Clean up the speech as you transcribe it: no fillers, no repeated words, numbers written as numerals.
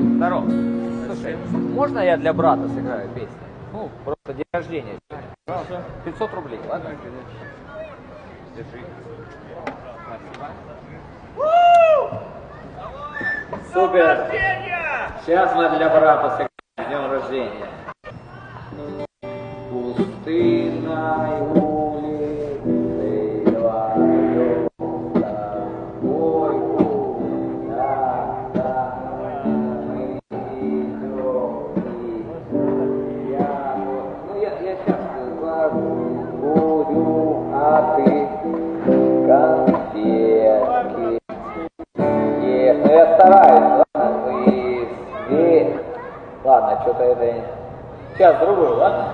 Здорово. Слушай, можно я для брата сыграю песню? Ну, просто день рождения. 500 рублей, ладно? Держи. Спасибо. Супер! Сейчас мы для брата сыграем днем рождения. Пустынной улицей вдвоем с тобой куда-то мы идем. И я сейчас буду, а ты конфетки. Ну я стараюсь, ладно, ладно, что-то это... Сейчас другую, ладно?